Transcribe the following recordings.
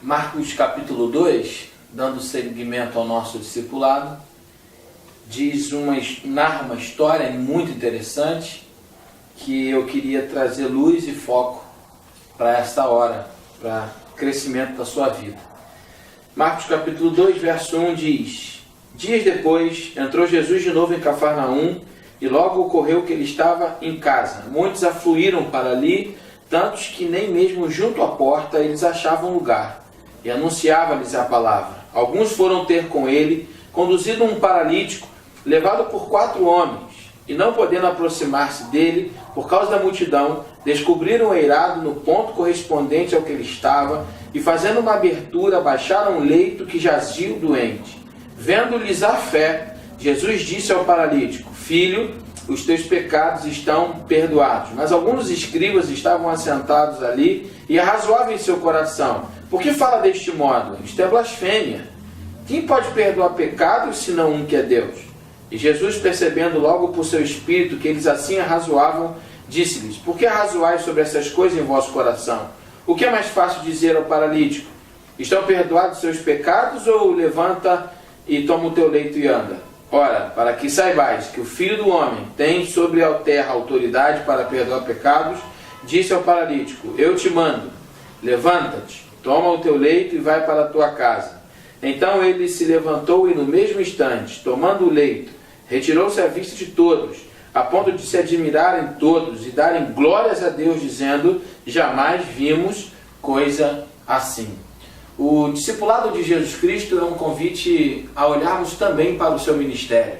Marcos capítulo 2, dando seguimento ao nosso discipulado, narra uma história muito interessante que eu queria trazer luz e foco para esta hora, para o crescimento da sua vida. Marcos capítulo 2, verso 1 diz: Dias depois, entrou Jesus de novo em Cafarnaum, e logo ocorreu que ele estava em casa. Muitos afluíram para ali, tantos que nem mesmo junto à porta eles achavam lugar, e anunciava-lhes a palavra. Alguns foram ter com ele, conduzido um paralítico, levado por 4 homens, e não podendo aproximar-se dele, por causa da multidão, descobriram o eirado no ponto correspondente ao que ele estava, e fazendo uma abertura, baixaram o leito que jazia o doente. Vendo-lhes a fé, Jesus disse ao paralítico: Filho, os teus pecados estão perdoados. Mas alguns escribas estavam assentados ali e arrazoavam em seu coração: Por que fala deste modo? Isto é blasfêmia. Quem pode perdoar pecados, senão um que é Deus? E Jesus, percebendo logo por seu espírito que eles assim arrazoavam, disse-lhes: Por que arrazoais sobre essas coisas em vosso coração? O que é mais fácil dizer ao paralítico: Estão perdoados seus pecados, ou levanta e toma o teu leito e anda? Ora, para que saibais que o Filho do Homem tem sobre a terra autoridade para perdoar pecados, disse ao paralítico: Eu te mando, levanta-te, toma o teu leito e vai para a tua casa. Então ele se levantou e no mesmo instante, tomando o leito, retirou-se à vista de todos, a ponto de se admirarem todos e darem glórias a Deus, dizendo: Jamais vimos coisa assim. O discipulado de Jesus Cristo é um convite a olharmos também para o seu ministério.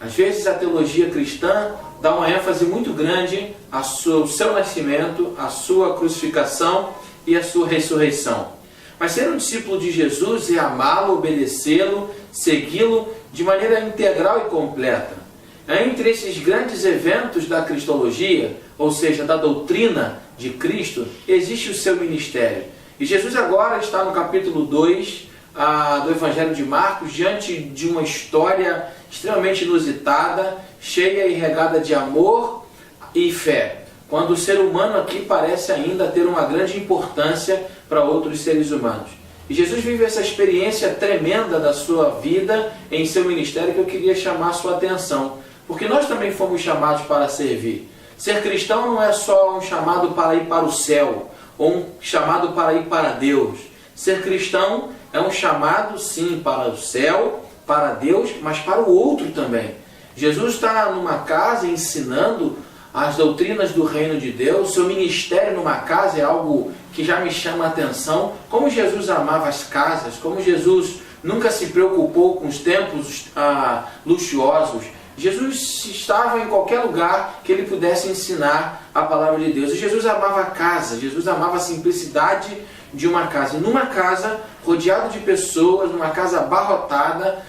Às vezes a teologia cristã dá uma ênfase muito grande ao seu nascimento, à sua crucificação e à sua ressurreição. Mas ser um discípulo de Jesus é amá-lo, obedecê-lo, segui-lo de maneira integral e completa. Entre esses grandes eventos da cristologia, ou seja, da doutrina de Cristo, existe o seu ministério. E Jesus agora está no capítulo 2 do Evangelho de Marcos, diante de uma história extremamente inusitada, cheia e regada de amor e fé, quando o ser humano aqui parece ainda ter uma grande importância para outros seres humanos. E Jesus vive essa experiência tremenda da sua vida em seu ministério que eu queria chamar a sua atenção, porque nós também fomos chamados para servir. Ser cristão não é só um chamado para ir para o céu, ou um chamado para ir para Deus. Ser cristão é um chamado, sim, para o céu, para Deus, mas para o outro também. Jesus está numa casa ensinando as doutrinas do reino de Deus. Seu ministério numa casa é algo que já me chama a atenção. Como Jesus amava as casas, como Jesus nunca se preocupou com os templos luxuosos. Jesus estava em qualquer lugar que ele pudesse ensinar a palavra de Deus. E Jesus amava a casa, Jesus amava a simplicidade de uma casa. E numa casa, rodeado de pessoas, numa casa abarrotada,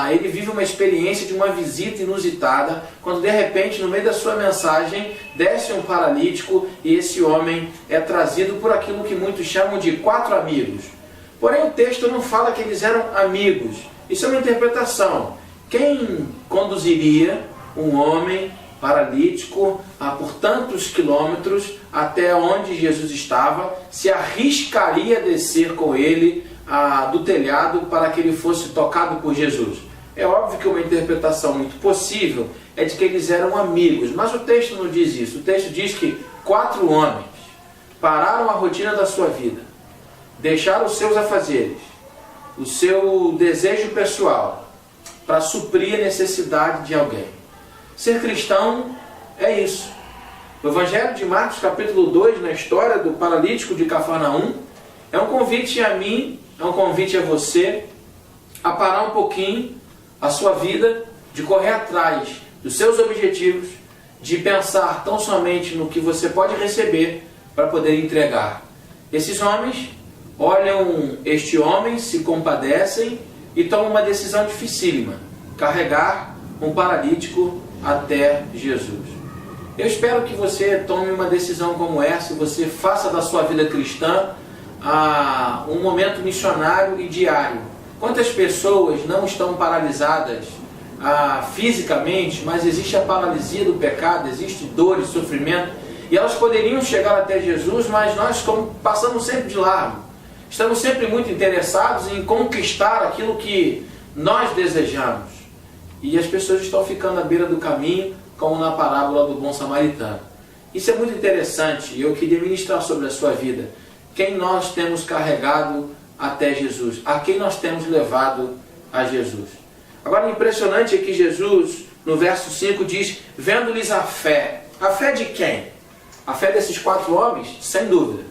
ele vive uma experiência de uma visita inusitada, quando de repente, no meio da sua mensagem, desce um paralítico e esse homem é trazido por aquilo que muitos chamam de 4 amigos. Porém, o texto não fala que eles eram amigos. Isso é uma interpretação. Quem conduziria um homem paralítico por tantos quilômetros até onde Jesus estava, se arriscaria a descer com ele do telhado para que ele fosse tocado por Jesus? É óbvio que uma interpretação muito possível é de que eles eram amigos, mas o texto não diz isso. O texto diz que 4 homens pararam a rotina da sua vida, deixaram os seus afazeres, o seu desejo pessoal, para suprir a necessidade de alguém. Ser cristão é isso. O Evangelho de Marcos capítulo 2, na história do paralítico de Cafarnaum, é um convite a mim, é um convite a você a parar um pouquinho a sua vida, de correr atrás dos seus objetivos, de pensar tão somente no que você pode receber para poder entregar. Esses homens olham este homem, se compadecem e tomam uma decisão dificílima: carregar um paralítico até Jesus. Eu espero que você tome uma decisão como essa, e você faça da sua vida cristã um momento missionário e diário. Quantas pessoas não estão paralisadas fisicamente, mas existe a paralisia do pecado, existe dor e sofrimento, e elas poderiam chegar até Jesus, mas nós passamos sempre de largo. Estamos sempre muito interessados em conquistar aquilo que nós desejamos. E as pessoas estão ficando à beira do caminho, como na parábola do bom samaritano. Isso é muito interessante e eu queria ministrar sobre a sua vida. Quem nós temos carregado até Jesus? A quem nós temos levado a Jesus? Agora, o impressionante é que Jesus, no verso 5, diz: vendo-lhes a fé. A fé de quem? A fé desses 4 homens? Sem dúvida.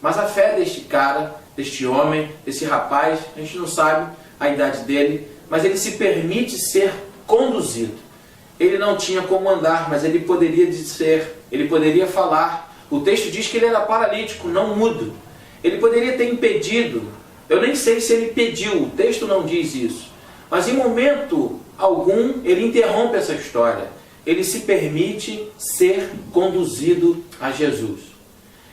Mas a fé deste cara, deste homem, desse rapaz, a gente não sabe a idade dele, mas ele se permite ser conduzido. Ele não tinha como andar, mas ele poderia dizer, ele poderia falar. O texto diz que ele era paralítico, não mudo. Ele poderia ter impedido. Eu nem sei se ele pediu, o texto não diz isso. Mas em momento algum ele interrompe essa história. Ele se permite ser conduzido a Jesus.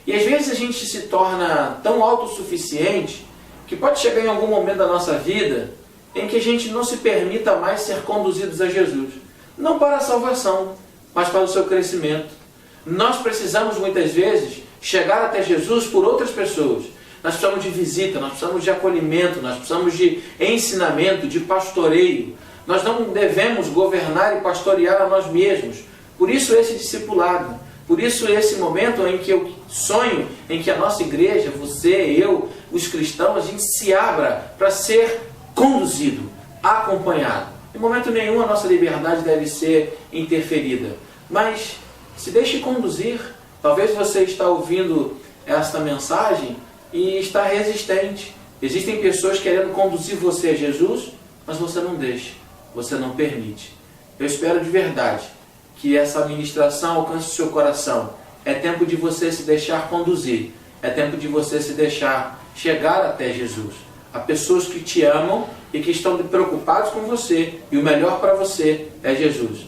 E às vezes a gente se torna tão autossuficiente que pode chegar em algum momento da nossa vida em que a gente não se permita mais ser conduzidos a Jesus. Não para a salvação, mas para o seu crescimento. Nós precisamos muitas vezes chegar até Jesus por outras pessoas. Nós precisamos de visita, nós precisamos de acolhimento, nós precisamos de ensinamento, de pastoreio. Nós não devemos governar e pastorear a nós mesmos. Por isso esse discipulado. Por isso esse momento em que eu sonho, em que a nossa igreja, você, eu, os cristãos, a gente se abra para ser conduzido, acompanhado. Em momento nenhum a nossa liberdade deve ser interferida. Mas se deixe conduzir. Talvez você está ouvindo esta mensagem e está resistente. Existem pessoas querendo conduzir você a Jesus, mas você não deixa, você não permite. Eu espero de verdade que essa ministração alcance o seu coração. É tempo de você se deixar conduzir. É tempo de você se deixar chegar até Jesus. Há pessoas que te amam e que estão preocupados com você. E o melhor para você é Jesus.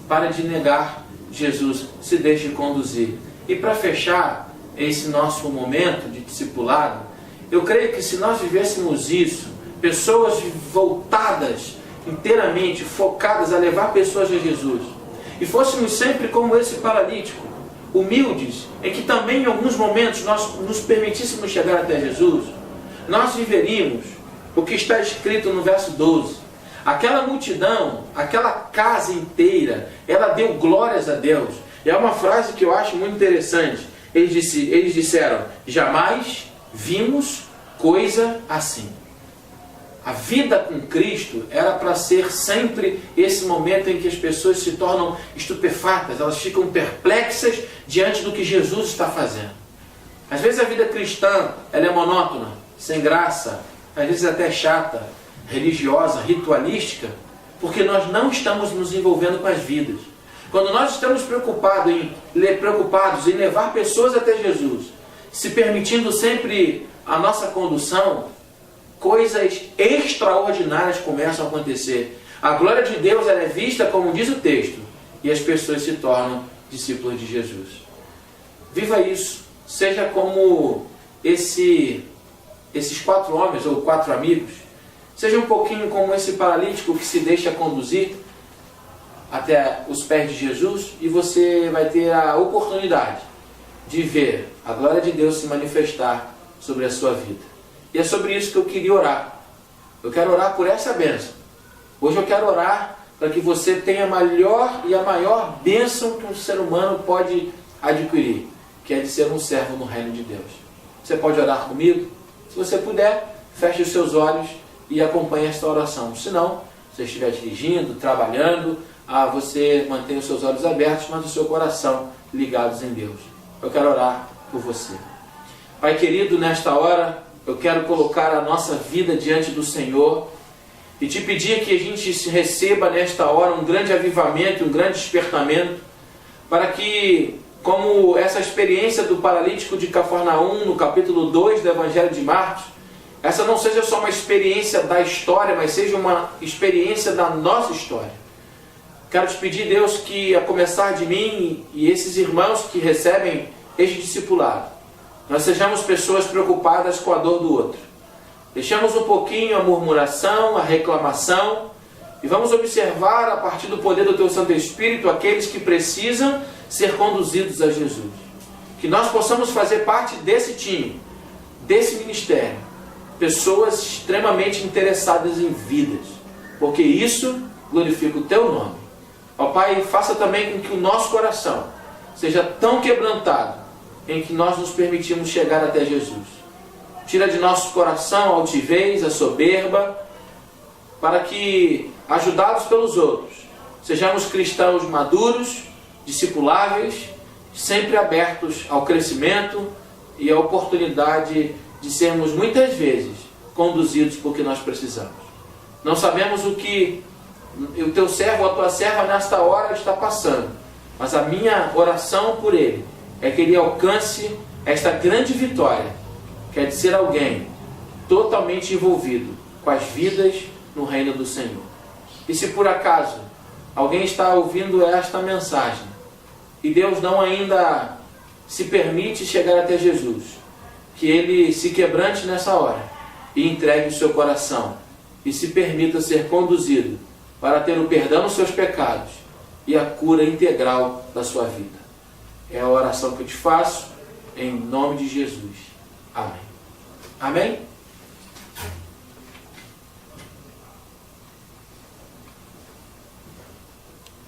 Pare de negar Jesus. Se deixe conduzir. E para fechar esse nosso momento de discipulado, eu creio que se nós vivêssemos isso, pessoas voltadas inteiramente, focadas a levar pessoas a Jesus, e fôssemos sempre como esse paralítico, humildes, em que também em alguns momentos nós nos permitíssemos chegar até Jesus, nós viveríamos o que está escrito no verso 12. Aquela multidão, aquela casa inteira, ela deu glórias a Deus. E é uma frase que eu acho muito interessante. Eles disseram: jamais vimos coisa assim. A vida com Cristo era para ser sempre esse momento em que as pessoas se tornam estupefatas, elas ficam perplexas diante do que Jesus está fazendo. Às vezes a vida cristã ela é monótona, sem graça, às vezes até chata, religiosa, ritualística, porque nós não estamos nos envolvendo com as vidas. Quando nós estamos preocupados em levar pessoas até Jesus, se permitindo sempre a nossa condução, coisas extraordinárias começam a acontecer. A glória de Deus ela é vista, como diz o texto, e as pessoas se tornam discípulos de Jesus. Viva isso. Seja como esses 4 homens ou 4 amigos. Seja um pouquinho como esse paralítico que se deixa conduzir até os pés de Jesus, e você vai ter a oportunidade de ver a glória de Deus se manifestar sobre a sua vida. E é sobre isso que eu queria orar. Eu quero orar por essa bênção. Hoje eu quero orar para que você tenha a maior bênção que um ser humano pode adquirir, que é de ser um servo no reino de Deus. Você pode orar comigo? Se você puder, feche os seus olhos e acompanhe esta oração. Se não, se você estiver dirigindo, trabalhando, você mantém os seus olhos abertos, mas o seu coração ligados em Deus. Eu quero orar por você. Pai querido, nesta hora, eu quero colocar a nossa vida diante do Senhor e te pedir que a gente receba nesta hora um grande avivamento, um grande despertamento, para que, como essa experiência do paralítico de Cafarnaum, no capítulo 2 do Evangelho de Marcos, essa não seja só uma experiência da história, mas seja uma experiência da nossa história. Quero te pedir, Deus, que a começar de mim e esses irmãos que recebem este discipulado, nós sejamos pessoas preocupadas com a dor do outro. Deixamos um pouquinho a murmuração, a reclamação, e vamos observar, a partir do poder do Teu Santo Espírito, aqueles que precisam ser conduzidos a Jesus. Que nós possamos fazer parte desse time, desse ministério, pessoas extremamente interessadas em vidas, porque isso glorifica o Teu nome. Ó Pai, faça também com que o nosso coração seja tão quebrantado, em que nós nos permitimos chegar até Jesus. Tira de nosso coração a altivez, a soberba, para que, ajudados pelos outros, sejamos cristãos maduros, discipuláveis, sempre abertos ao crescimento e à oportunidade de sermos muitas vezes conduzidos por que nós precisamos. Não sabemos o que o Teu servo ou a Tua serva nesta hora está passando, mas a minha oração por ele é que ele alcance esta grande vitória, que é de ser alguém totalmente envolvido com as vidas no reino do Senhor. E se por acaso alguém está ouvindo esta mensagem e Deus não ainda se permite chegar até Jesus, que ele se quebrante nessa hora e entregue o seu coração e se permita ser conduzido para ter o perdão dos seus pecados e a cura integral da sua vida. É a oração que eu te faço em nome de Jesus. Amém. Amém?